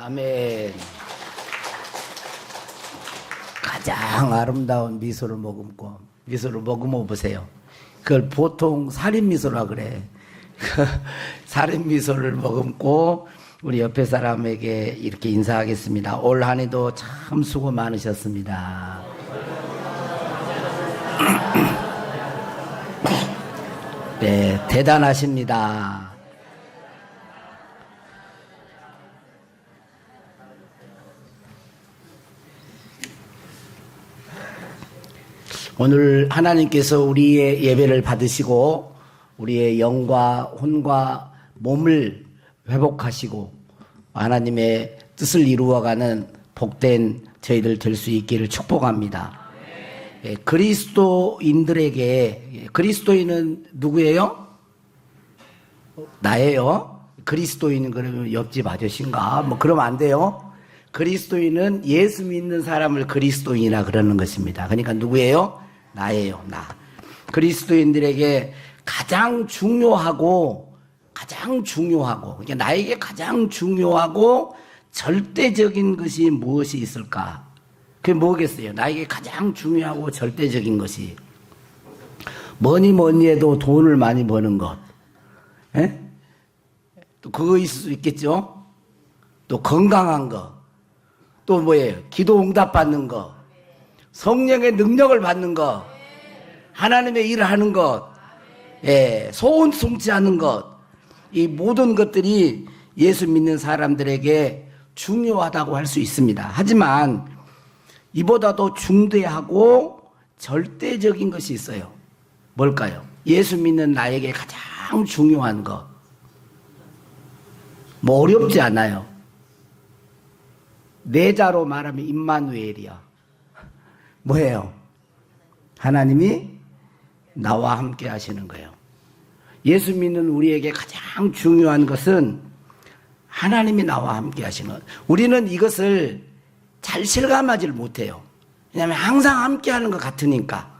아멘. 가장 아름다운 미소를 머금고 미소를 머금어 보세요. 그걸 보통 살인 미소라 그래. 살인 미소를 머금고 우리 옆에 사람에게 이렇게 인사하겠습니다. 올 한 해도 참 수고 많으셨습니다. 네, 대단하십니다. 오늘 하나님께서 우리의 예배를 받으시고 우리의 영과 혼과 몸을 회복하시고 하나님의 뜻을 이루어가는 복된 저희들 될 수 있기를 축복합니다. 그리스도인들에게, 그리스도인은 누구예요? 나예요. 그리스도인은 그러면 옆집 아저씨인가? 뭐 그러면 안 돼요. 그리스도인은 예수 믿는 사람을 그리스도인이라 그러는 것입니다. 그러니까 누구예요? 나예요. 나. 그리스도인들에게 가장 중요하고 그러니까 나에게 가장 중요하고 절대적인 것이 무엇이 있을까? 그게 뭐겠어요? 나에게 가장 중요하고 절대적인 것이 뭐니 해도 돈을 많이 버는 것. 에? 또 그거 있을 수 있겠죠? 또 건강한 거. 또 뭐예요? 기도 응답 받는 거. 성령의 능력을 받는 것. 하나님의 일을 하는 것. 예, 소원 성취하는 것. 이 모든 것들이 예수 믿는 사람들에게 중요하다고 할 수 있습니다. 하지만 이보다도 중대하고 절대적인 것이 있어요. 뭘까요? 예수 믿는 나에게 가장 중요한 것. 뭐 어렵지 않아요. 내자로 말하면 임마누엘이야. 뭐예요? 하나님이 나와 함께 하시는 거예요. 예수 믿는 우리에게 가장 중요한 것은 하나님이 나와 함께 하시는 것. 우리는 이것을 잘 실감하지를 못해요. 왜냐하면 항상 함께 하는 것 같으니까.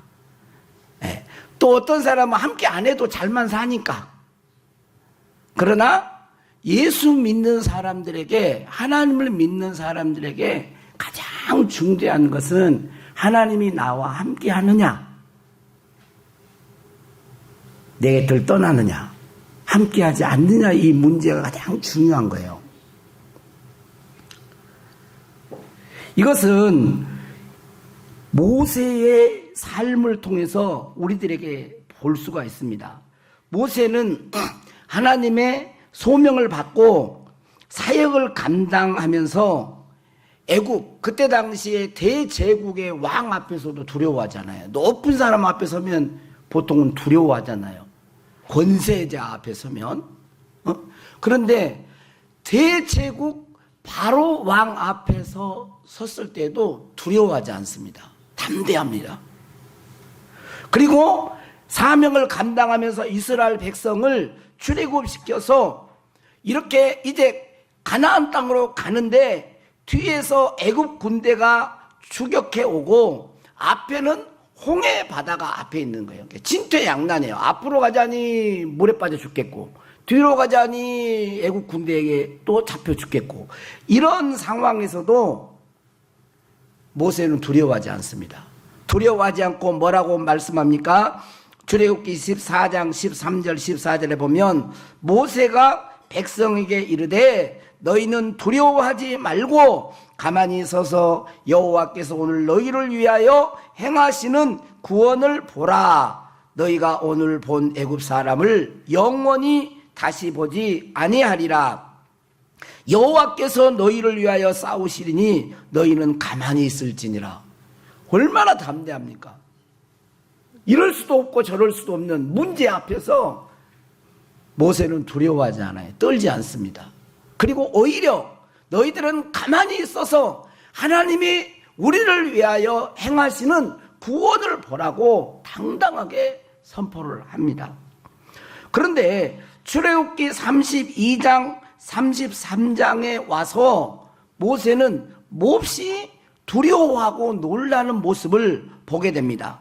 네. 또 어떤 사람은 함께 안 해도 잘만 사니까. 그러나 예수 믿는 사람들에게, 하나님을 믿는 사람들에게 가장 중대한 것은 하나님이 나와 함께 하느냐, 내 곁을 떠나느냐, 함께 하지 않느냐, 이 문제가 가장 중요한 거예요. 이것은 모세의 삶을 통해서 우리들에게 볼 수가 있습니다. 모세는 하나님의 소명을 받고 사역을 감당하면서 애국, 그때 당시에 대제국의 왕 앞에서도 두려워하잖아요. 높은 사람 앞에 서면 보통은 두려워하잖아요. 권세자 앞에 서면. 그런데 대제국 바로 왕 앞에서 섰을 때도 두려워하지 않습니다. 담대합니다. 그리고 사명을 감당하면서 이스라엘 백성을 출애굽시켜서 이렇게 이제 가나안 땅으로 가는데 뒤에서 애굽 군대가 추격해 오고 앞에는 홍해 바다가 앞에 있는 거예요. 진퇴양난이에요. 앞으로 가자니 물에 빠져 죽겠고 뒤로 가자니 애국 군대에게 또 잡혀 죽겠고, 이런 상황에서도 모세는 두려워하지 않습니다. 두려워하지 않고 뭐라고 말씀합니까? 출애굽기 14장 13절 14절에 보면 모세가 백성에게 이르되 너희는 두려워하지 말고 가만히 서서 여호와께서 오늘 너희를 위하여 행하시는 구원을 보라. 너희가 오늘 본 애굽 사람을 영원히 다시 보지 아니하리라. 여호와께서 너희를 위하여 싸우시리니 너희는 가만히 있을지니라. 얼마나 담대합니까? 이럴 수도 없고 저럴 수도 없는 문제 앞에서 모세는 두려워하지 않아요. 떨지 않습니다. 그리고 오히려 너희들은 가만히 있어서 하나님이 우리를 위하여 행하시는 구원을 보라고 당당하게 선포를 합니다. 그런데 출애굽기 32장 33장에 와서 모세는 몹시 두려워하고 놀라는 모습을 보게 됩니다.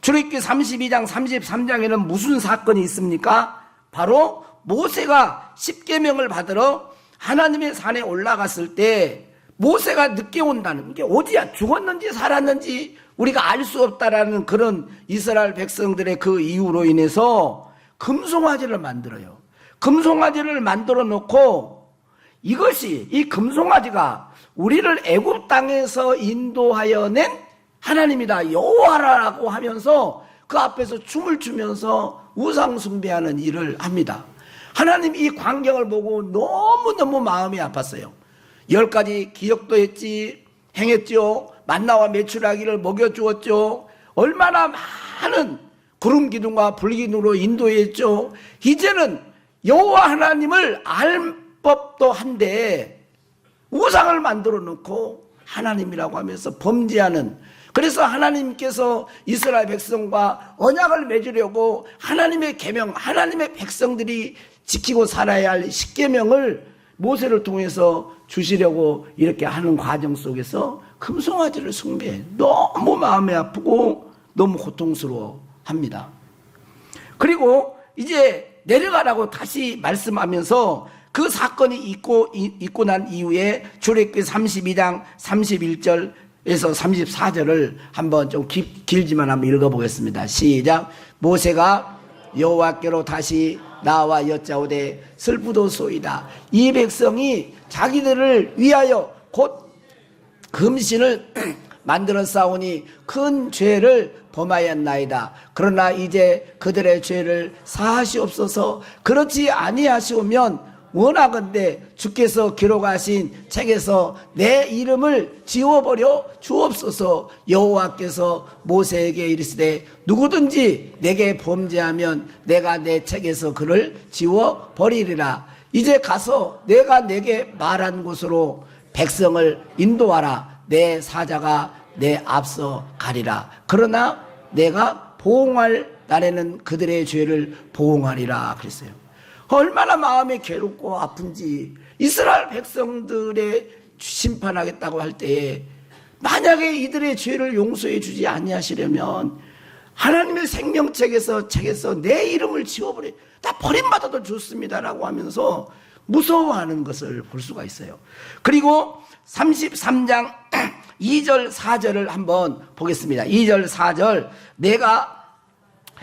출애굽기 32장 33장에는 무슨 사건이 있습니까? 바로 모세가 십계명을 받으러 하나님의 산에 올라갔을 때 모세가 늦게 온다는 게 어디야? 죽었는지 살았는지 우리가 알 수 없다라는 그런 이스라엘 백성들의 그 이유로 인해서 금송아지를 만들어요. 금송아지를 만들어 놓고 이것이 이 금송아지가 우리를 애굽 땅에서 인도하여 낸 하나님이다 여호와라고 하면서 그 앞에서 춤을 추면서 우상 숭배하는 일을 합니다. 하나님 이 광경을 보고 너무너무 마음이 아팠어요. 10가지 기적도 했지, 행했죠. 만나와 메추라기를 먹여주었죠. 얼마나 많은 구름 기둥과 불 기둥으로 인도했죠. 이제는 여호와 하나님을 알 법도 한데 우상을 만들어 놓고 하나님이라고 하면서 범죄하는, 그래서 하나님께서 이스라엘 백성과 언약을 맺으려고 하나님의 계명, 하나님의 백성들이 지키고 살아야 할 십계명을 모세를 통해서 주시려고 이렇게 하는 과정 속에서 금송아지를 숭배해. 너무 마음이 아프고 너무 고통스러워 합니다. 그리고 이제 내려가라고 다시 말씀하면서 그 사건이 있고 난 이후에 출애굽기 32장 31절에서 34절을 한번 좀 길지만 한번 읽어보겠습니다. 시작. 모세가 여호와께로 다시 나와 여짜오되 슬프도소이다. 이 백성이 자기들을 위하여 곧 금신을 만들어 싸우니 큰 죄를 범하였나이다. 그러나 이제 그들의 죄를 사하시옵소서. 그렇지 아니하시오면 원하건대 주께서 기록하신 책에서 내 이름을 지워버려 주옵소서. 여호와께서 모세에게 이르시되 누구든지 내게 범죄하면 내가 내 책에서 그를 지워버리리라. 이제 가서 내가 내게 말한 곳으로 백성을 인도하라. 내 사자가 내 앞서 가리라. 그러나 내가 보응할 날에는 그들의 죄를 보응하리라 그랬어요. 얼마나 마음이 괴롭고 아픈지. 이스라엘 백성들의 심판하겠다고 할 때에 만약에 이들의 죄를 용서해 주지 아니하시려면 하나님의 생명책에서 내 이름을 지워버려, 나 버림받아도 좋습니다라고 하면서 무서워하는 것을 볼 수가 있어요. 그리고 33장 2절 4절을 한번 보겠습니다. 2절 4절. 내가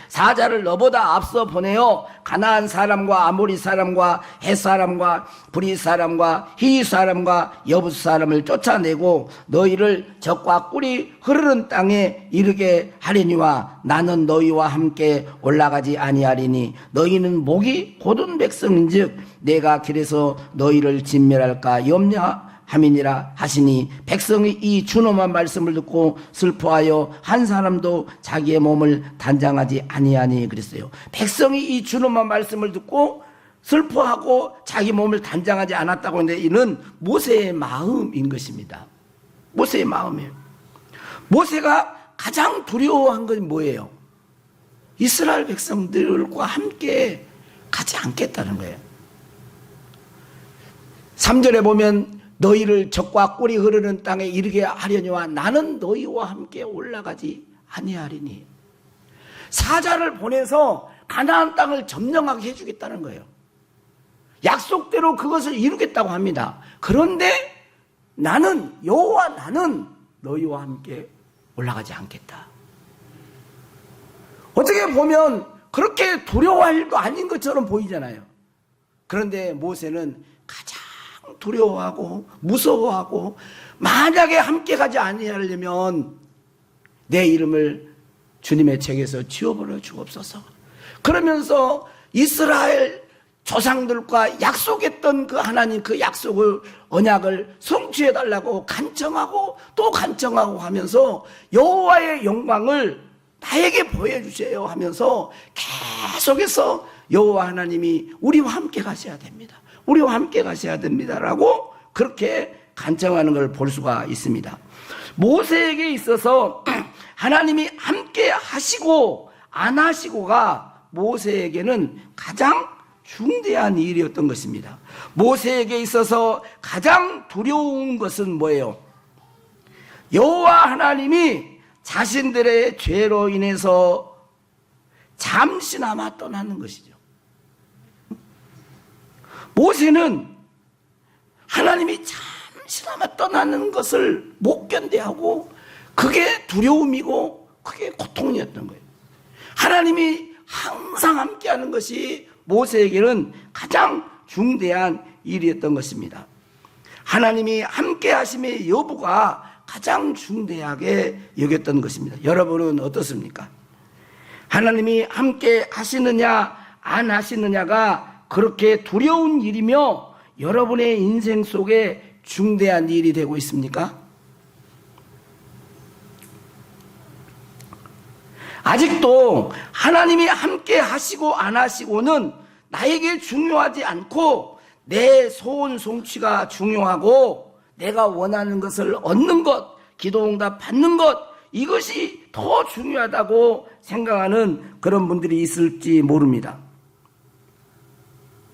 사자를 너보다 앞서 보내어 가나안 사람과 아모리 사람과 헷 사람과 브리 사람과 히 사람과 여부스 사람을 쫓아내고 너희를 적과 꿀이 흐르는 땅에 이르게 하리니와 나는 너희와 함께 올라가지 아니하리니 너희는 목이 곧은 백성인즉 내가 길에서 너희를 진멸할까 염려함이니라 하시니 백성이 이 준엄한 말씀을 듣고 슬퍼하여 한 사람도 자기의 몸을 단장하지 아니하니 그랬어요. 백성이 이 준엄한 말씀을 듣고 슬퍼하고 자기 몸을 단장하지 않았다고 하는데 이는 모세의 마음인 것입니다. 모세의 마음이에요. 모세가 가장 두려워한 건 뭐예요? 이스라엘 백성들과 함께 가지 않겠다는 거예요. 3절에 보면 너희를 적과 꿀이 흐르는 땅에 이르게 하려니와 나는 너희와 함께 올라가지 아니하리니. 사자를 보내서 가나안 땅을 점령하게 해주겠다는 거예요. 약속대로 그것을 이루겠다고 합니다. 그런데 나는 여호와 나는 너희와 함께 올라가지 않겠다. 어떻게 보면 그렇게 두려워할 일도 아닌 것처럼 보이잖아요. 그런데 모세는 가장 두려워하고 무서워하고 만약에 함께 가지 아니하려면 내 이름을 주님의 책에서 지워버려 주옵소서. 그러면서 이스라엘 조상들과 약속했던 그 하나님 그 약속을 언약을 성취해달라고 간청하고 또 간청하고 하면서 여호와의 영광을 나에게 보여주세요 하면서 계속해서 여호와 하나님이 우리와 함께 가셔야 됩니다. 우리와 함께 가셔야 됩니다라고 그렇게 간청하는 걸 볼 수가 있습니다. 모세에게 있어서 하나님이 함께 하시고 안 하시고가 모세에게는 가장 중대한 일이었던 것입니다. 모세에게 있어서 가장 두려운 것은 뭐예요? 여호와 하나님이 자신들의 죄로 인해서 잠시나마 떠나는 것이죠. 모세는 하나님이 잠시나마 떠나는 것을 못 견뎌하고 그게 두려움이고 그게 고통이었던 거예요. 하나님이 항상 함께하는 것이 모세에게는 가장 중대한 일이었던 것입니다. 하나님이 함께하심의 여부가 가장 중대하게 여겼던 것입니다. 여러분은 어떻습니까? 하나님이 함께 하시느냐 안 하시느냐가 그렇게 두려운 일이며 여러분의 인생 속에 중대한 일이 되고 있습니까? 아직도 하나님이 함께 하시고 안 하시고는 나에게 중요하지 않고 내 소원 성취가 중요하고 내가 원하는 것을 얻는 것, 기도응답 받는 것, 이것이 더 중요하다고 생각하는 그런 분들이 있을지 모릅니다.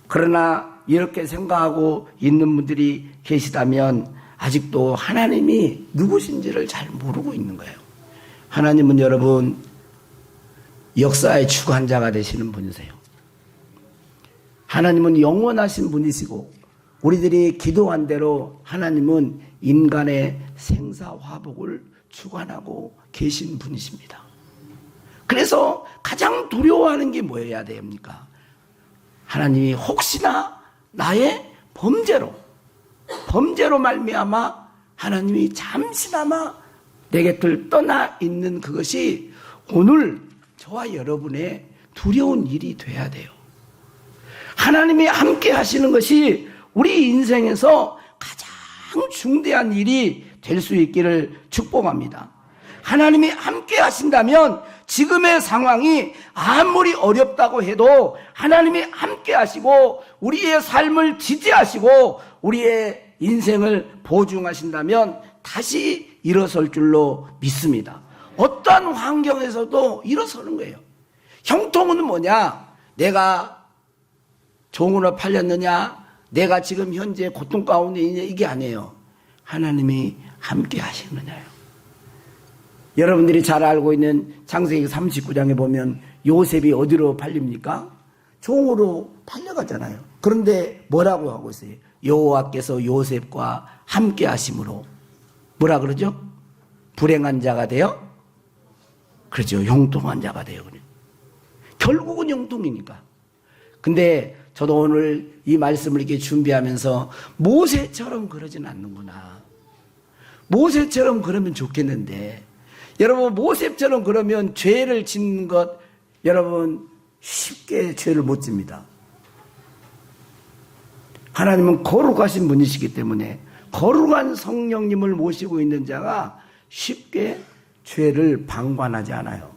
그러나 이렇게 생각하고 있는 분들이 계시다면 아직도 하나님이 누구신지를 잘 모르고 있는 거예요. 하나님은 여러분 역사의 주관자가 되시는 분이세요. 하나님은 영원하신 분이시고 우리들이 기도한 대로 하나님은 인간의 생사화복을 주관하고 계신 분이십니다. 그래서 가장 두려워하는 게 뭐여야 됩니까? 하나님이 혹시나 나의 범죄로 말미암아 하나님이 잠시나마 내 곁을 떠나 있는 그것이 오늘 저와 여러분의 두려운 일이 돼야 돼요. 하나님이 함께 하시는 것이 우리 인생에서 가장 중대한 일이 될 수 있기를 축복합니다. 하나님이 함께 하신다면 지금의 상황이 아무리 어렵다고 해도 하나님이 함께 하시고 우리의 삶을 지지하시고 우리의 인생을 보증하신다면 다시 일어설 줄로 믿습니다. 어떠한 환경에서도 일어서는 거예요. 형통은 뭐냐? 내가 종으로 팔렸느냐? 내가 지금 현재 고통 가운데 있느냐? 이게 아니에요. 하나님이 함께 하시느냐요. 여러분들이 잘 알고 있는 창세기 39장에 보면 요셉이 어디로 팔립니까? 종으로 팔려가잖아요. 그런데 뭐라고 하고 있어요? 여호와께서 요셉과 함께 하심으로 뭐라 그러죠? 불행한 자가 되어? 그렇죠. 형통한 자가 되어. 결국은 형통이니까. 근데 저도 오늘 이 말씀을 이렇게 준비하면서 모세처럼 그러진 않는구나. 모세처럼 그러면 좋겠는데 여러분 모세처럼 그러면 죄를 짓는 것 여러분 쉽게 죄를 못 집니다. 하나님은 거룩하신 분이시기 때문에 거룩한 성령님을 모시고 있는 자가 쉽게 죄를 방관하지 않아요.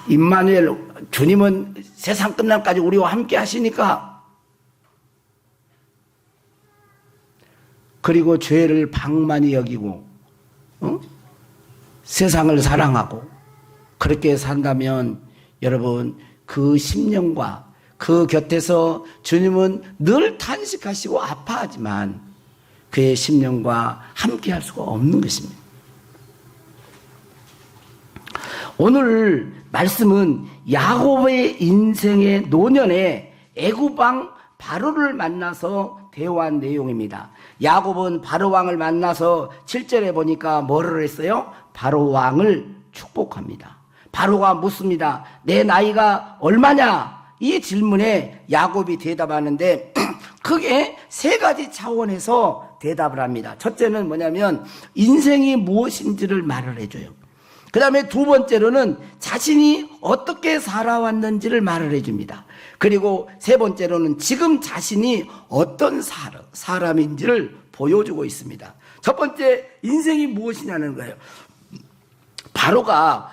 임마누엘 주님은 세상 끝날까지 우리와 함께 하시니까 그리고 죄를 방만히 여기고 세상을 사랑하고 그렇게 산다면 여러분 그 심령과 그 곁에서 주님은 늘 탄식하시고 아파하지만 그의 심령과 함께 할 수가 없는 것입니다. 오늘 말씀은 야곱의 인생의 노년에 애굽 왕 바로를 만나서 대화한 내용입니다. 야곱은 바로 왕을 만나서 7절에 보니까 뭐를 했어요? 바로 왕을 축복합니다. 바로가 묻습니다. 내 나이가 얼마냐? 이 질문에 야곱이 대답하는데 크게 세 가지 차원에서 대답을 합니다. 첫째는 뭐냐면 인생이 무엇인지를 말을 해줘요. 그 다음에 두 번째로는 자신이 어떻게 살아왔는지를 말을 해줍니다. 그리고 세 번째로는 지금 자신이 어떤 사람인지를 보여주고 있습니다. 첫 번째 인생이 무엇이냐는 거예요. 바로가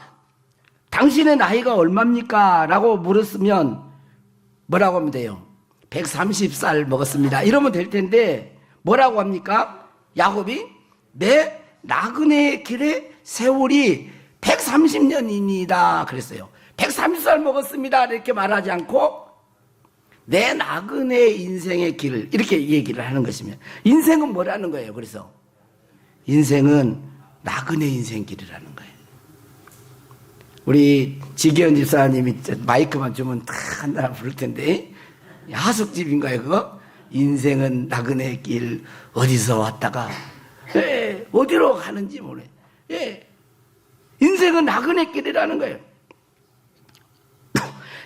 당신의 나이가 얼마입니까? 라고 물었으면 뭐라고 하면 돼요? 130살 먹었습니다. 이러면 될 텐데 뭐라고 합니까? 야곱이 내 나그네의 길의 세월이 130년입니다. 그랬어요. 130살 먹었습니다. 이렇게 말하지 않고 내 나그네의 인생의 길을 이렇게 얘기를 하는 것이면 인생은 뭐라는 거예요? 그래서 인생은 나그네 인생 길이라는 거예요. 우리 지기현 집사님이 마이크만 주면 다 한다 부를 텐데 하숙집인가요, 그거? 인생은 나그네 길 어디서 왔다가 어디로 가는지 모르. 인생은 나그네 길이라는 거예요.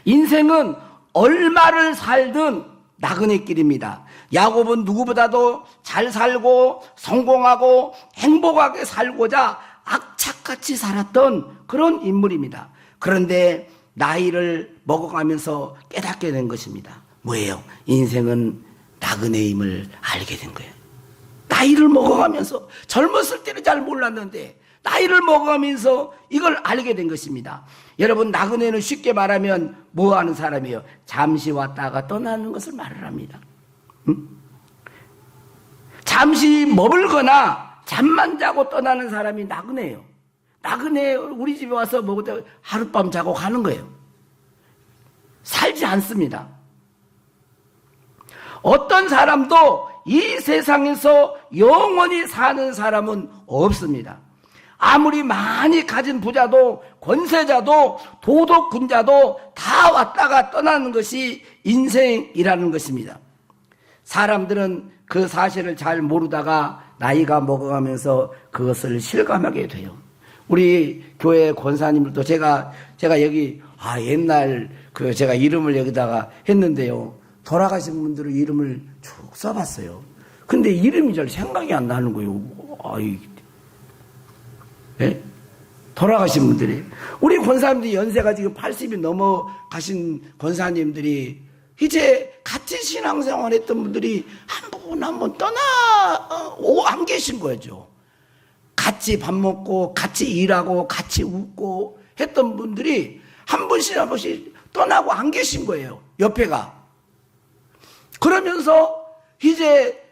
인생은 얼마를 살든 나그네 길입니다. 야곱은 누구보다도 잘 살고 성공하고 행복하게 살고자 악착같이 살았던 그런 인물입니다. 그런데 나이를 먹어가면서 깨닫게 된 것입니다. 뭐예요? 인생은 나그네임을 알게 된 거예요. 나이를 먹어가면서, 젊었을 때는 잘 몰랐는데 나이를 먹어가면서 이걸 알게 된 것입니다. 여러분, 나그네는 쉽게 말하면 뭐 하는 사람이에요? 잠시 왔다가 떠나는 것을 말을 합니다. 잠시 머물거나 잠만 자고 떠나는 사람이 나그네예요. 나그네 우리 집에 와서 먹을 하룻밤 자고 가는 거예요. 살지 않습니다. 어떤 사람도 이 세상에서 영원히 사는 사람은 없습니다. 아무리 많이 가진 부자도 권세자도 도덕군자도 다 왔다가 떠나는 것이 인생이라는 것입니다. 사람들은 그 사실을 잘 모르다가 나이가 먹어가면서 그것을 실감하게 돼요. 우리 교회 권사님들도 제가 여기 옛날 제가 이름을 여기다가 했는데요. 돌아가신 분들의 이름을 쭉 써봤어요. 근데 이름이 잘 생각이 안 나는 거예요. 돌아가신 분들이. 우리 권사님들이 연세가 지금 80이 넘어가신 권사님들이 이제 같이 신앙생활 했던 분들이 한 분 한 분 안 계신 거죠. 같이 밥 먹고 같이 일하고 같이 웃고 했던 분들이 한 분씩 한 분씩 떠나고 안 계신 거예요. 옆에가. 그러면서 이제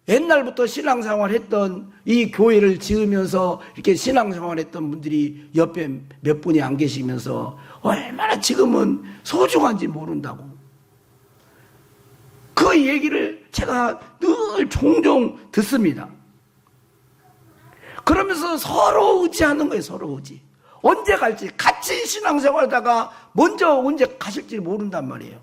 옛날부터 신앙생활 했던 이 교회를 지으면서 이렇게 신앙생활 했던 분들이 옆에 몇 분이 안 계시면서 얼마나 지금은 소중한지 모른다고. 그 얘기를 제가 늘 종종 듣습니다. 그러면서 서로 의지하는 거예요. 서로 의지. 언제 갈지, 같이 신앙생활 하다가 먼저 언제 가실지 모른단 말이에요.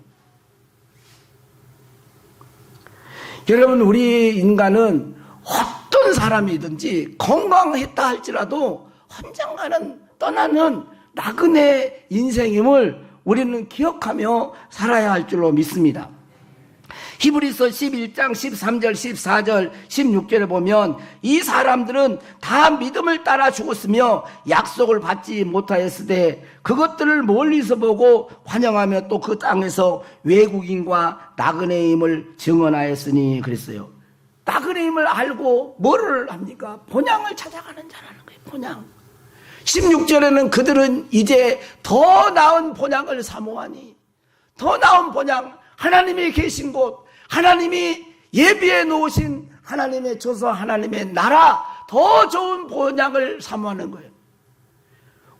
여러분, 우리 인간은 어떤 사람이든지 건강했다 할지라도 언젠가는 떠나는 나그네 인생임을 우리는 기억하며 살아야 할 줄로 믿습니다. 히브리서 11장 13절 14절 16절에 보면 이 사람들은 다 믿음을 따라 죽었으며 약속을 받지 못하였으되 그것들을 멀리서 보고 환영하며 또 그 땅에서 외국인과 나그네임을 증언하였으니 그랬어요. 나그네임을 알고 뭐를 합니까? 본향을 찾아가는 자라는 거예요. 본향. 16절에는 그들은 이제 더 나은 본향을 사모하니, 더 나은 본향, 하나님이 계신 곳, 하나님이 예비해 놓으신 하나님의 조서, 하나님의 나라, 더 좋은 본향을 사모하는 거예요.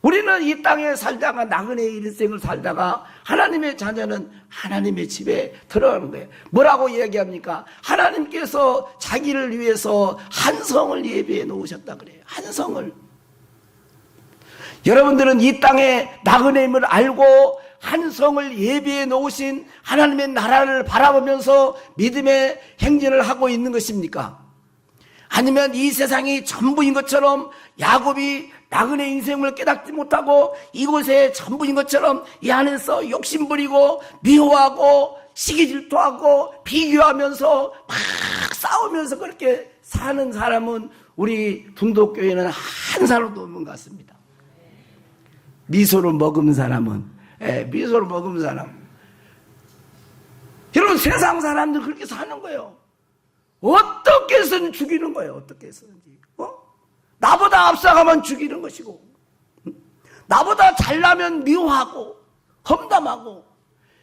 우리는 이 땅에 살다가 나그네 일생을 살다가 하나님의 자녀는 하나님의 집에 들어가는 거예요. 뭐라고 이야기합니까? 하나님께서 자기를 위해서 한 성을 예비해 놓으셨다 그래요. 한 성을. 여러분들은 이 땅에 나그네임을 알고 한 성을 예비해 놓으신 하나님의 나라를 바라보면서 믿음의 행진을 하고 있는 것입니까? 아니면 이 세상이 전부인 것처럼 야곱이 나그네 인생을 깨닫지 못하고 이곳에 전부인 것처럼 이 안에서 욕심부리고 미워하고 시기질투하고 비교하면서 막 싸우면서 그렇게 사는 사람은 우리 둔독교회는 한 사람도 없는 것 같습니다. 미소를 머금은 사람은, 미소를 머금은 사람. 여러분, 세상 사람들 그렇게 사는 거예요. 어떻게 해서는 죽이는 거예요. 어떻게 해서든지. 나보다 앞서가면 죽이는 것이고, 나보다 잘나면 미워하고 험담하고,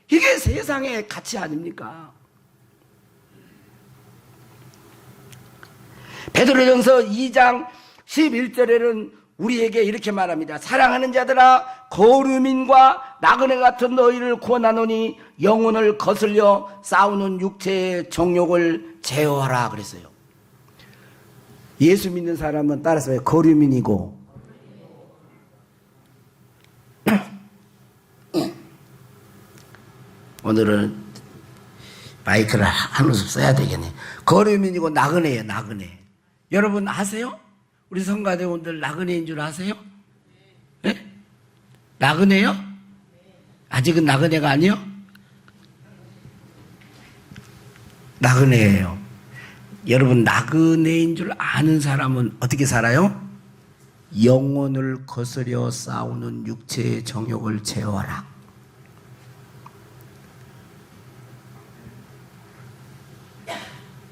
이게 세상의 가치 아닙니까? 베드로전서 2장 11절에는 우리에게 이렇게 말합니다. 사랑하는 자들아, 거류민과 나그네 같은 너희를 구원하노니 영혼을 거슬려 싸우는 육체의 정욕을 제어하라 그랬어요. 예수 믿는 사람은 따라서 거류민이고, 오늘은 마이크를 한 웃음 써야 되겠네. 거류민이고 나그네예요, 나그네. 여러분 아세요? 우리 성가대원들 나그네인 줄 아세요? 네? 나그네요? 아직은 나그네가 아니요? 나그네예요. 여러분 나그네인 줄 아는 사람은 어떻게 살아요? 영혼을 거스려 싸우는 육체의 정욕을 제어하라.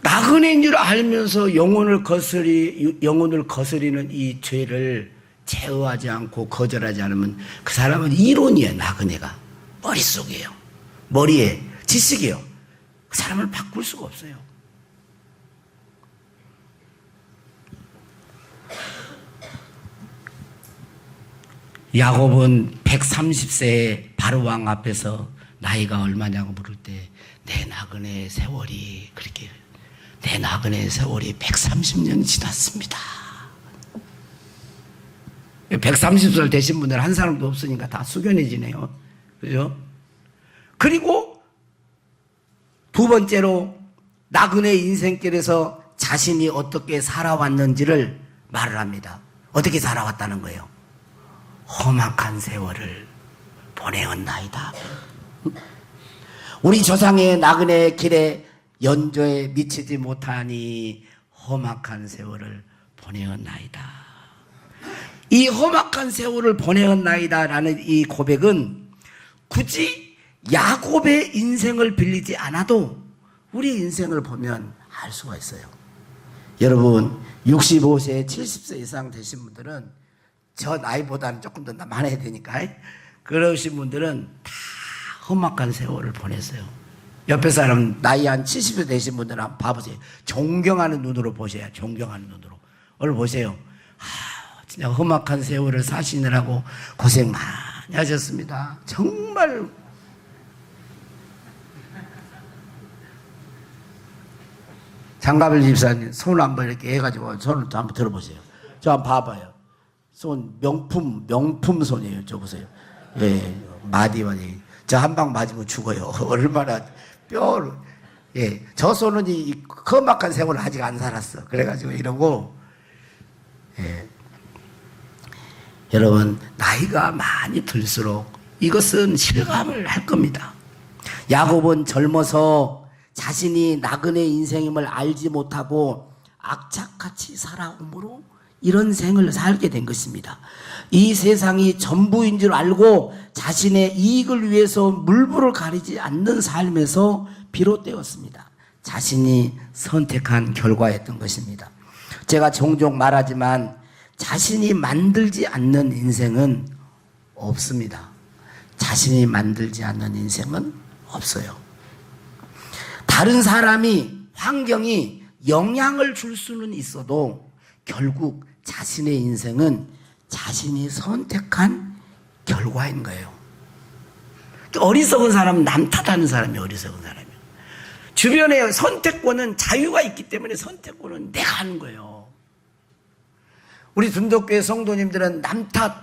나그네인 줄 알면서 영혼을 거스리는 이 죄를 제어하지 않고 거절하지 않으면 그 사람은 이론이에요. 나그네가 머릿속이에요. 머리에 지식이에요. 그 사람을 바꿀 수가 없어요. 야곱은 130세에 바로왕 앞에서 나이가 얼마냐고 물을 때 내 나그네의 세월이 그렇게 내 나그네의 세월이 130년이 지났습니다. 130살 되신 분들 한 사람도 없으니까 다 숙연해지네요. 그죠? 그리고 두 번째로 나그네 인생길에서 자신이 어떻게 살아왔는지를 말을 합니다. 어떻게 살아왔다는 거예요? 험악한 세월을 보내었나이다. 우리 조상의 나그네 길에 연조에 미치지 못하니 험악한 세월을 보내었나이다. 이 험악한 세월을 보내었나이다 라는 이 고백은 굳이 야곱의 인생을 빌리지 않아도 우리 인생을 보면 알 수가 있어요. 여러분 65세 70세 이상 되신 분들은 저 나이보다는 조금 더 많아야 되니까 그러신 분들은 다 험악한 세월을 보냈어요. 옆에 사람 나이 한 70세 되신 분들 한번 봐보세요. 존경하는 눈으로 보셔야 존경하는 눈으로. 오늘 보세요. 진짜 험악한 세월을 사시느라고 고생 많이 하셨습니다. 정말 장가별 집사님 손 한번 이렇게 해가지고 손을 한번 들어보세요. 저 한번 봐봐요. 손 명품 손이에요. 저 보세요. 예, 마디마디. 저 한 방 맞으면 죽어요. 얼마나 뼈를. 예, 저 손은 이 험악한 세월을 아직 안 살았어. 그래가지고 이러고. 예. 여러분 나이가 많이 들수록 이것은 실감을 할 겁니다. 야곱은 젊어서 자신이 나그네 인생임을 알지 못하고 악착같이 살아오므로 이런 생을 살게 된 것입니다. 이 세상이 전부인 줄 알고 자신의 이익을 위해서 물불을 가리지 않는 삶에서 비롯되었습니다. 자신이 선택한 결과였던 것입니다. 제가 종종 말하지만 자신이 만들지 않는 인생은 없습니다. 자신이 만들지 않는 인생은 없어요. 다른 사람이 환경이 영향을 줄 수는 있어도 결국 자신의 인생은 자신이 선택한 결과인 거예요. 어리석은 사람은 남 탓하는 사람이 어리석은 사람이에요. 주변에 선택권은 자유가 있기 때문에 선택권은 내가 하는 거예요. 우리 순덕교회 성도님들은 남 탓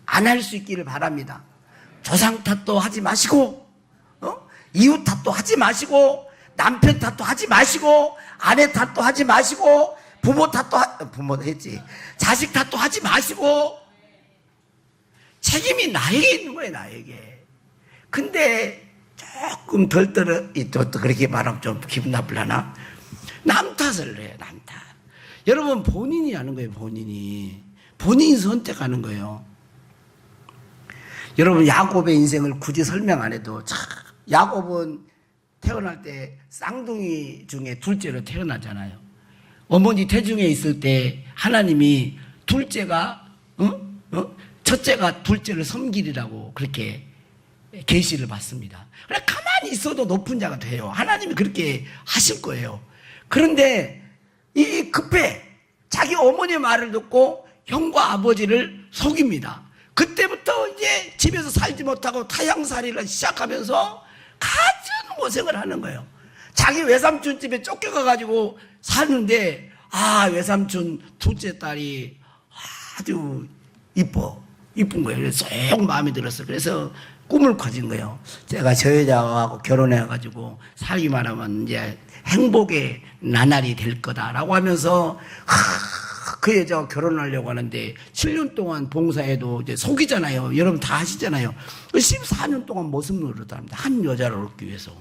안 할 수 있기를 바랍니다. 조상 탓도 하지 마시고 이웃 탓도 하지 마시고 남편 탓도 하지 마시고 아내 탓도 하지 마시고 부모 탓도 부모도 했지. 자식 탓도 하지 마시고 책임이 나에게 있는 거예요. 나에게. 근데 조금 덜 떨어 또 그렇게 말하면 좀 기분 나쁠라나? 남 탓을 해요. 남 탓. 여러분 본인이 하는 거예요. 본인이 선택하는 거예요. 여러분 야곱의 인생을 굳이 설명 안 해도 참 야곱은 태어날 때 쌍둥이 중에 둘째로 태어나잖아요. 어머니 태중에 있을 때 하나님이 둘째가 첫째가 둘째를 섬기리라고 그렇게 계시를 받습니다. 그래 가만히 있어도 높은 자가 돼요. 하나님이 그렇게 하실 거예요. 그런데 이 급해 자기 어머니의 말을 듣고 형과 아버지를 속입니다. 그때부터 이제 집에서 살지 못하고 타향살이를 시작하면서 갖은 고생을 하는 거예요. 자기 외삼촌 집에 쫓겨가가지고 사는데 외삼촌 둘째 딸이 아주 이쁜 거예요. 그래서 쏙 마음에 들었어요. 그래서 꿈을 가진 거예요. 제가 저 여자하고 결혼해가지고 살기만 하면 이제 행복의 나날이 될 거다라고 하면서 그 여자와 결혼하려고 하는데 7년 동안 봉사해도 이제 속이잖아요. 여러분 다 아시잖아요. 14년 동안 모습 노릇합니다. 한 여자를 얻기 위해서.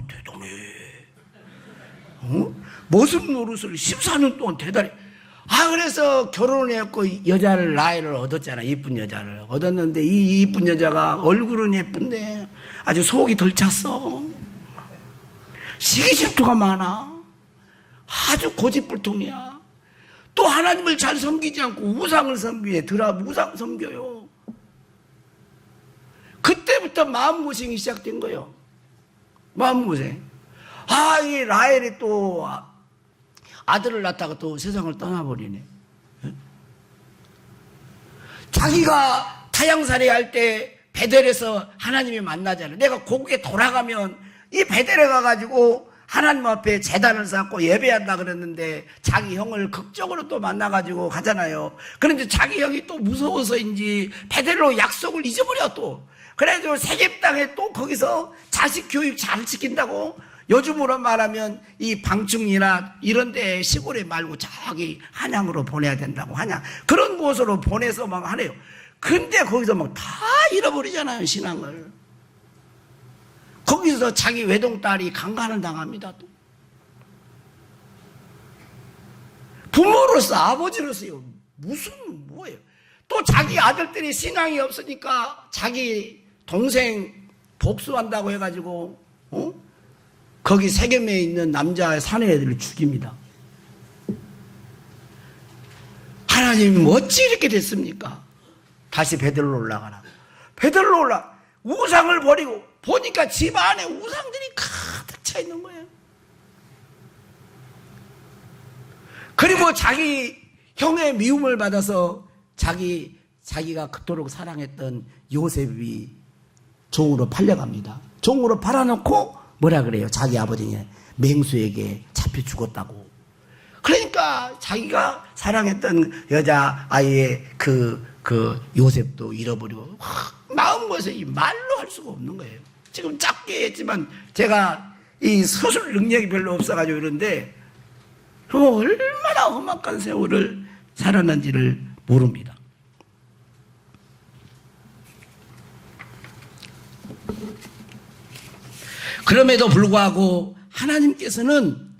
대단해. 모습 노릇을 14년 동안 대단해. 그래서 결혼을 했고 여자를 나이를 얻었잖아. 이쁜 여자를 얻었는데 이 이쁜 여자가 얼굴은 예쁜데 아주 속이 덜 찼어. 시기 질투가 많아. 아주 고집불통이야. 또 하나님을 잘 섬기지 않고 우상을 섬기해. 우상 섬겨요. 그때부터 마음고생이 시작된 거예요. 마음고생. 이 라헬이 또 아들을 낳다가 또 세상을 떠나버리네. 자기가 타향살이 할 때 베델에서 하나님이 만나잖아요. 내가 고국에 돌아가면 이 베델에 가가지고 하나님 앞에 제단을 쌓고 예배한다 그랬는데 자기 형을 극적으로 또 만나가지고 가잖아요. 그런데 자기 형이 또 무서워서인지 베델로 약속을 잊어버려 또. 그래가지고 세겜 땅에 또 거기서 자식 교육 잘 시킨다고. 요즘으로 말하면 이 방충이나 이런 데 시골에 말고 저기 한양으로 보내야 된다고. 한양 그런 곳으로 보내서 막 하네요. 근데 거기서 막 다 잃어버리잖아요, 신앙을. 거기서 자기 외동딸이 강간을 당합니다. 또 부모로서 아버지로서요. 뭐예요. 또 자기 아들들이 신앙이 없으니까 자기 동생 복수한다고 해가지고 거기 세겜에 있는 남자 사내애들을 죽입니다. 하나님이 어찌 이렇게 됐습니까? 다시 베들로 올라가라. 베들로 우상을 버리고 보니까 집 안에 우상들이 가득 차 있는 거예요. 그리고 자기 형의 미움을 받아서 자기가 그토록 사랑했던 요셉이 종으로 팔려갑니다. 종으로 팔아놓고 뭐라 그래요? 자기 아버지는 맹수에게 잡혀 죽었다고. 그러니까 자기가 사랑했던 여자아이의 그 요셉도 잃어버리고 마음고생이 말로 할 수가 없는 거예요. 지금 짧게 했지만 제가 이 서술 능력이 별로 없어가지고 그런데 얼마나 험악한 세월을 살았는지를 모릅니다. 그럼에도 불구하고 하나님께서는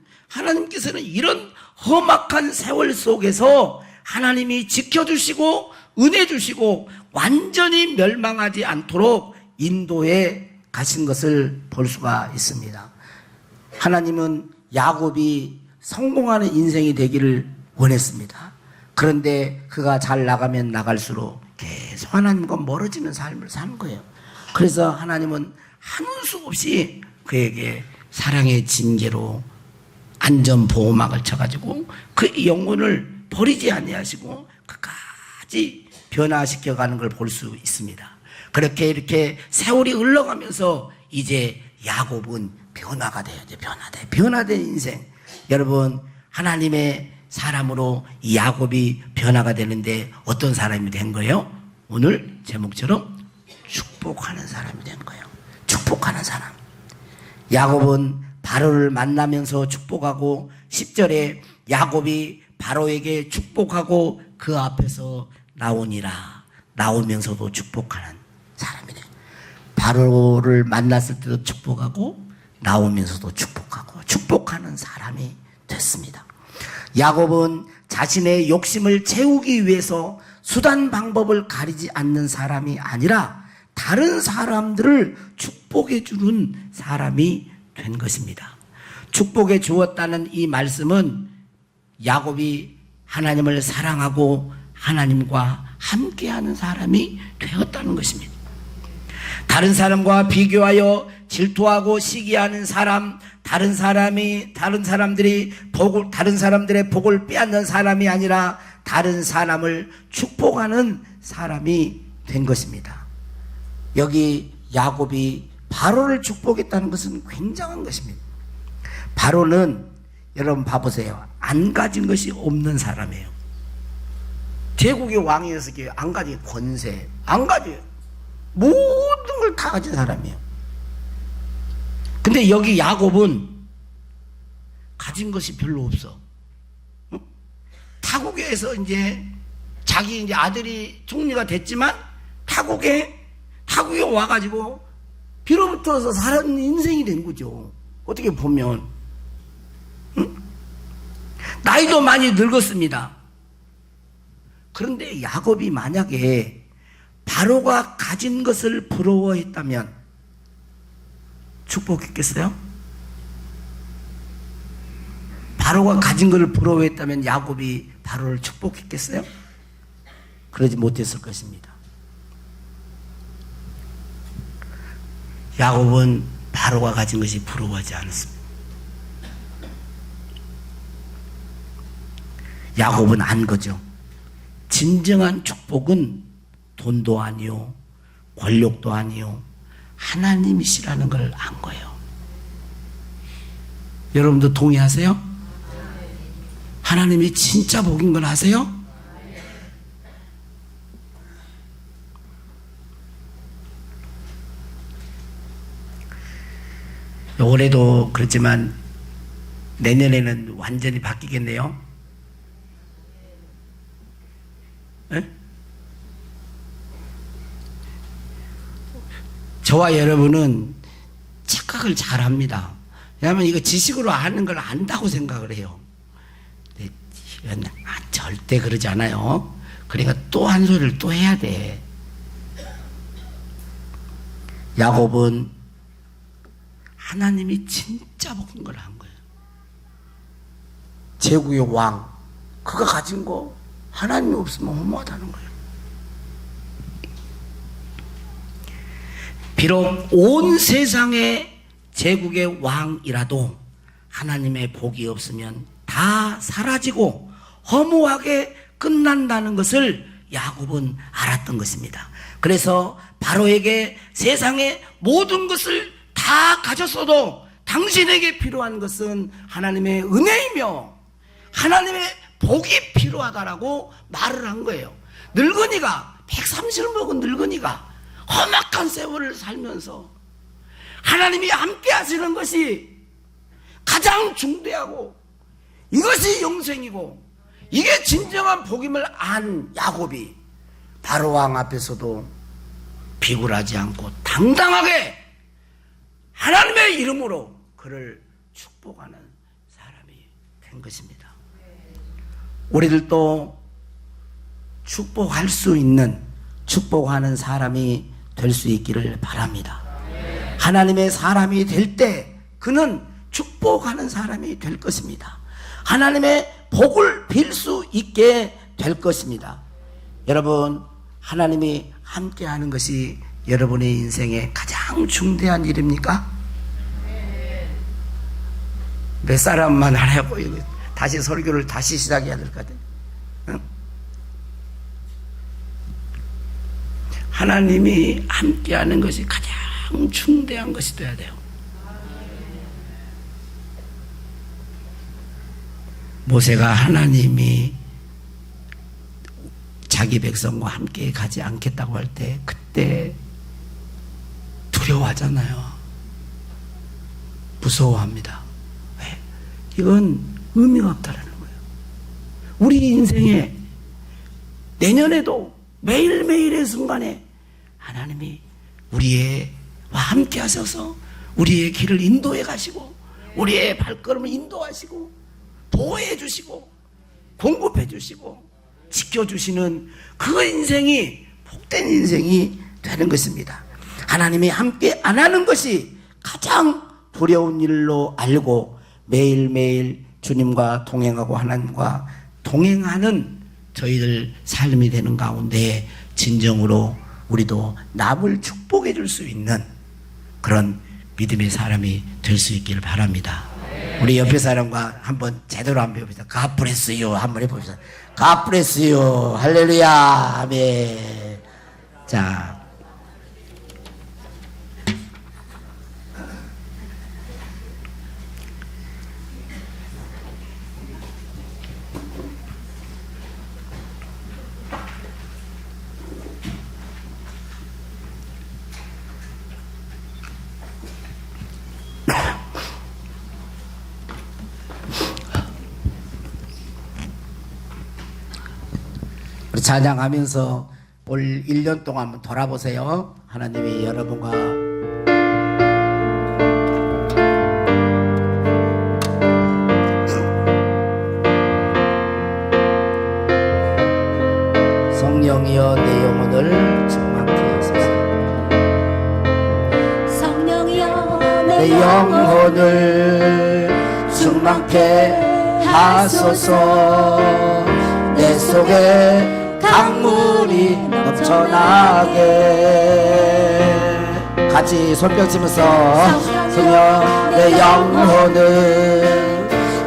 이런 험악한 세월 속에서 하나님이 지켜주시고 은혜 주시고 완전히 멸망하지 않도록 인도해 가신 것을 볼 수가 있습니다. 하나님은 야곱이 성공하는 인생이 되기를 원했습니다. 그런데 그가 잘 나가면 나갈수록 계속 하나님과 멀어지는 삶을 사는 거예요. 그래서 하나님은 하는 수 없이 그에게 사랑의 징계로 안전보호막을 쳐가지고 그 영혼을 버리지 아니하시고 끝까지 변화시켜가는 걸 볼 수 있습니다. 그렇게 이렇게 세월이 흘러가면서 이제 야곱은 변화가 돼야죠. 변화된 인생. 여러분, 하나님의 사람으로 이 야곱이 변화가 되는데 어떤 사람이 된 거예요? 오늘 제목처럼 축복하는 사람이 된 거예요. 축복하는 사람. 야곱은 바로를 만나면서 축복하고 10절에 야곱이 바로에게 축복하고 그 앞에서 나오면서도 축복하는 사람이 돼요. 바로를 만났을 때도 축복하고 나오면서도 축복하고 축복하는 사람이 됐습니다. 야곱은 자신의 욕심을 채우기 위해서 수단 방법을 가리지 않는 사람이 아니라 다른 사람들을 축복해 주는 사람이 된 것입니다. 축복해 주었다는 이 말씀은 야곱이 하나님을 사랑하고 하나님과 함께하는 사람이 되었다는 것입니다. 다른 사람과 비교하여 질투하고 시기하는 사람, 다른 사람들의 복을 빼앗는 사람이 아니라 다른 사람을 축복하는 사람이 된 것입니다. 여기 야곱이 바로를 축복했다는 것은 굉장한 것입니다. 바로는 여러분 봐보세요. 안 가진 것이 없는 사람이에요. 제국의 왕이었을 때 안 가진 권세, 안 가져요. 모든 걸 다 가진 사람이에요. 근데 여기 야곱은 가진 것이 별로 없어. 타국에서 이제 자기 이제 아들이 총리가 됐지만 타국에 와가지고 빌어붙어서 살았는 인생이 된 거죠. 어떻게 보면. 나이도 많이 늙었습니다. 그런데 야곱이 만약에 바로가 가진 것을 부러워했다면 축복했겠어요? 바로가 가진 것을 부러워했다면 야곱이 바로를 축복했겠어요? 그러지 못했을 것입니다. 야곱은 바로가 가진 것이 부러워하지 않았습니다. 야곱은 안 거죠. 진정한 축복은 돈도 아니요, 권력도 아니요, 하나님이시라는 걸 안 거예요. 여러분도 동의하세요? 하나님이 진짜 복인 걸 아세요? 올해도 그렇지만 내년에는 완전히 바뀌겠네요. 네? 저와 여러분은 착각을 잘 합니다. 왜냐하면 이거 지식으로 아는 걸 안다고 생각을 해요. 절대 그러지 않아요. 그러니까 또 한 소리를 또 해야 돼. 야곱은 하나님이 진짜 복인 걸 한 거예요. 제국의 왕, 그가 가진 거 하나님이 없으면 허무하다는 거예요. 비록 온 세상의 제국의 왕이라도 하나님의 복이 없으면 다 사라지고 허무하게 끝난다는 것을 야곱은 알았던 것입니다. 그래서 바로에게 세상의 모든 것을 다 가졌어도 당신에게 필요한 것은 하나님의 은혜이며 하나님의 복이 필요하다라고 말을 한 거예요. 늙은이가 130을 먹은 늙은이가 험악한 세월을 살면서 하나님이 함께 하시는 것이 가장 중대하고 이것이 영생이고 이게 진정한 복임을 안 야곱이 바로 왕 앞에서도 비굴하지 않고 당당하게 하나님의 이름으로 그를 축복하는 사람이 된 것입니다. 우리들도 축복할 수 있는 축복하는 사람이 될 수 있기를 바랍니다. 하나님의 사람이 될 때 그는 축복하는 사람이 될 것입니다. 하나님의 복을 빌 수 있게 될 것입니다. 여러분, 하나님이 함께하는 것이 여러분의 인생의 가장 중대한 일입니까? 몇 사람만 하라고 다시 설교를 다시 시작해야 될 것 같아요. 응? 하나님이 함께하는 것이 가장 중대한 것이 돼야 돼요. 모세가 하나님이 자기 백성과 함께 가지 않겠다고 할 때 그때 두려워하잖아요. 무서워합니다. 왜? 이건 의미가 없다라는 거예요. 우리 인생에 내년에도 매일매일의 순간에 하나님이 우리와 함께 하셔서 우리의 길을 인도해 가시고 우리의 발걸음을 인도하시고 보호해 주시고 공급해 주시고 지켜주시는 그 인생이 복된 인생이 되는 것입니다. 하나님이 함께 안 하는 것이 가장 두려운 일로 알고 매일매일 주님과 동행하고 하나님과 동행하는 저희들 삶이 되는 가운데 진정으로 우리도 남을 축복해 줄 수 있는 그런 믿음의 사람이 될 수 있기를 바랍니다. 우리 옆에 사람과 한번 제대로 한번 해봅시다. God bless you 한번 해봅시다. God bless you. 할렐루야. 아멘. 자. 우리 찬양하면서 올 1년 동안 한번 돌아보세요. 하나님이 여러분과 성령이여 내 영혼을 충만케 하소서. 성령이여 내 영혼을 충만케 하소서. 내 속에 강물이 넘쳐나게. 같이 손뼉 치면서 성령 내 영혼을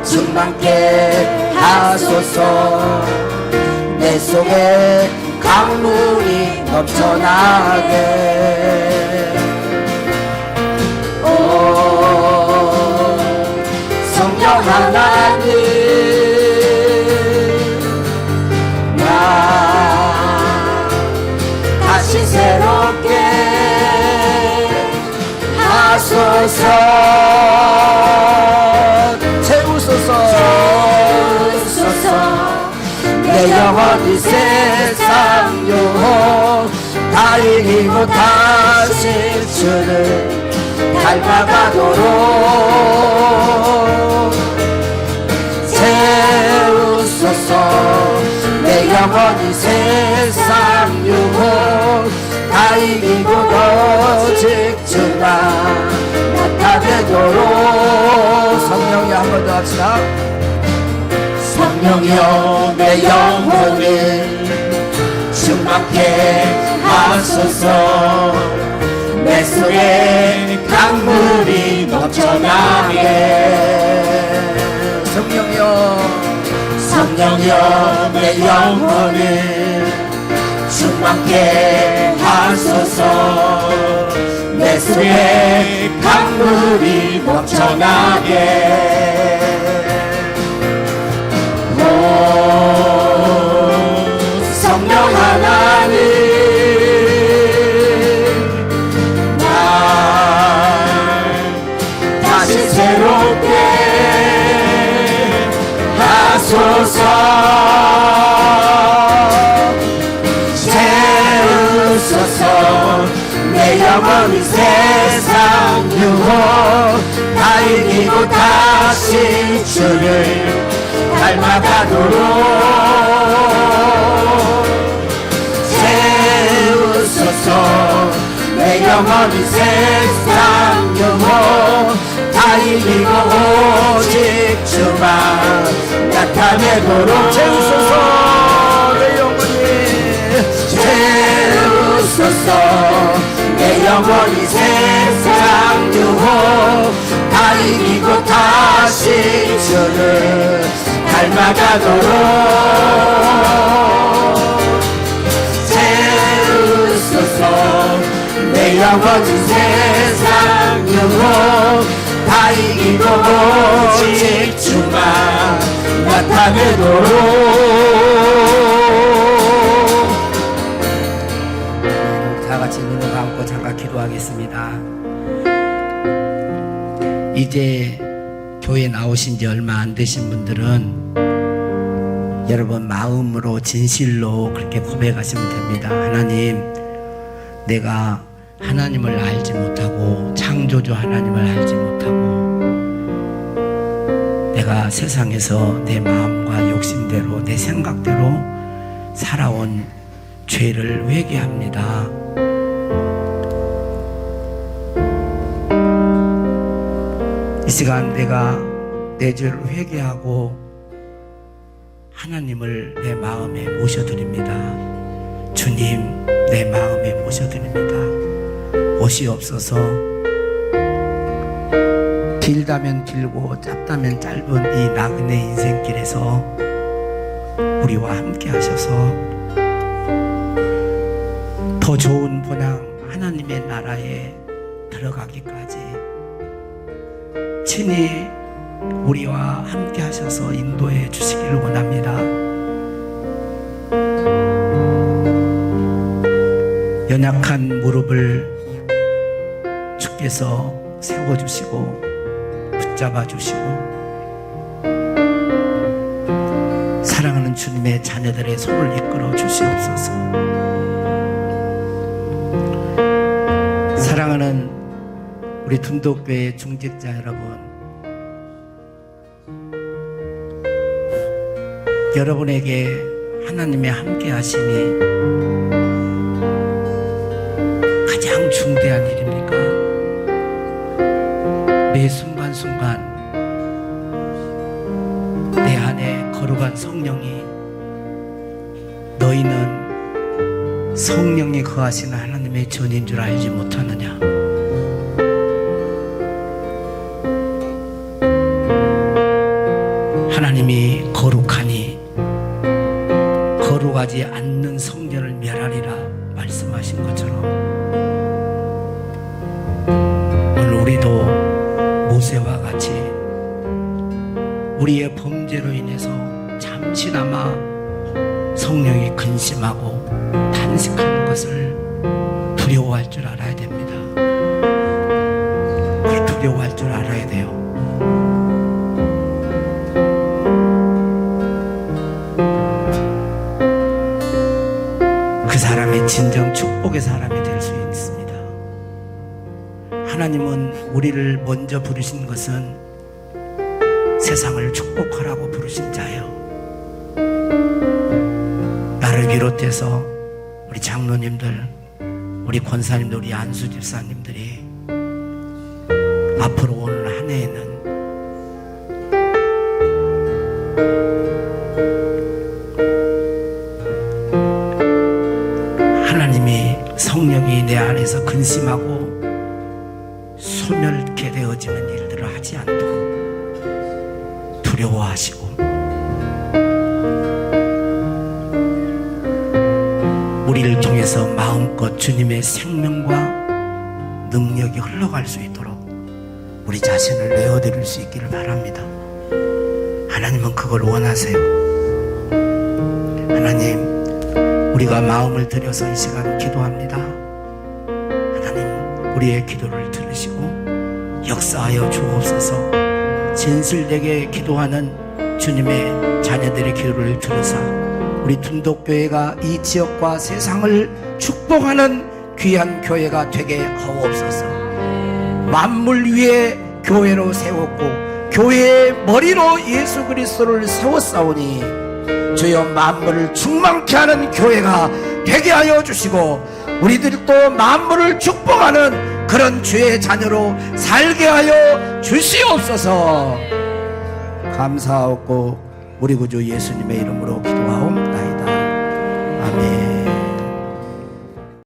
충만케 하소서. 내 속에 강물이 넘쳐나게. 오 성령 하나님 나 다시 새롭게 하소서. 채우소서. 내 영혼이 세상 유혹 다 이기고 다시 주를 닮아가도록 채우소서. 내 영혼이 세상 유혹 다 이기고 오직 주만 나타내도록. 성령이 한 번 더 합시다. 성령이여 내 영혼을 충만케 하소서. 내 속에 강물이 넘쳐나게. 성령이여 내 영혼을 충만케 하소서. 내 속에 강물이 넘쳐나게. 성령 하나님 날 다시 새롭게 하소서. 채우소서. 내 영혼이 세상 유혹 다 이기고 다시 주를 닮아가도록 채우소서. 내 영혼이 세상 유혹 다 이기고 오직 주만 나타내도록 채우소서. 내 영혼이 채우소서. 내 영혼이 세상 유혹 다 이기고 다시 주를 닮아가도록 채우소서. 내 영혼이 세상 유혹 다 이기고 오직 주만 나타내도록. 다 같이 눈을 감고 잠깐 기도하겠습니다. 이제 교회 나오신 지 얼마 안 되신 분들은 여러분 마음으로 진실로 그렇게 고백하시면 됩니다. 하나님, 내가 하나님을 알지 못하고 창조주 하나님을 알지 못하고 내가 세상에서 내 마음과 욕심대로 내 생각대로 살아온 죄를 회개합니다. 이 시간 내가 내 죄를 회개하고 하나님을 내 마음에 모셔드립니다. 주님, 내 마음에 모셔드립니다. 오시옵소서. 길다면 길고 짧다면 짧은 이 나그네 인생길에서 우리와 함께 하셔서 더 좋은 본향 하나님의 나라에 들어가기까지 친히 우리와 함께 하셔서 인도해 주시기를 원합니다. 연약한 무릎을 주께서 세워주시고 붙잡아 주시고 사랑하는 주님 예수님의 자녀들의 손을 이끌어 주시옵소서. 사랑하는 우리 둔독교회 중직자 여러분, 여러분에게 하나님의 함께 하심이 가장 중대한 일입니까? 매 순간순간 내 안에 거룩한 성령이, 너희는 성령이 거하시는 하나님의 전인 줄 알지 못하느냐? 하나님이 거룩하니 거룩하지 않는 성전을 멸하리라 말씀하신 것처럼, 오늘 우리도 모세와 같이 우리의 범죄로 인해서 잠시나마 성령이 근심하고 탄식하는 것을 두려워할 줄 알아야 됩니다. 그걸 두려워할 줄 알아야 돼요. 그 사람이 진정 축복의 사람이 될 수 있습니다. 하나님은 우리를 먼저 부르신 것은 세상을 축복하라고 부르신 자예요. 나를 비롯해서 우리 장로님들, 우리 권사님들, 우리 안수 집사님들이 앞으로 오는 한 해에는 하나님이 성령이 내 안에서 근심하고 소멸케 되어지는 일들을 하지 않도록 두려워하시고, 우리를 통해서 마음껏 주님의 생명과 능력이 흘러갈 수 있도록 우리 자신을 내어드릴 수 있기를 바랍니다. 하나님은 그걸 원하세요. 하나님, 우리가 마음을 들여서 이 시간 기도합니다. 하나님, 우리의 기도를 들으시고 역사하여 주옵소서. 진실되게 기도하는 주님의 자녀들의 기도를 들으사 우리 둔독교회가 이 지역과 세상을 축복하는 귀한 교회가 되게 하옵소서. 만물 위에 교회로 세웠고 교회의 머리로 예수 그리스도를 세웠사오니 주여 만물을 충만케 하는 교회가 되게 하여 주시고, 우리들도 만물을 축복하는 그런 주의 자녀로 살게 하여 주시옵소서. 감사하고 우리 구주 예수님의 이름으로 기도하옵나이다.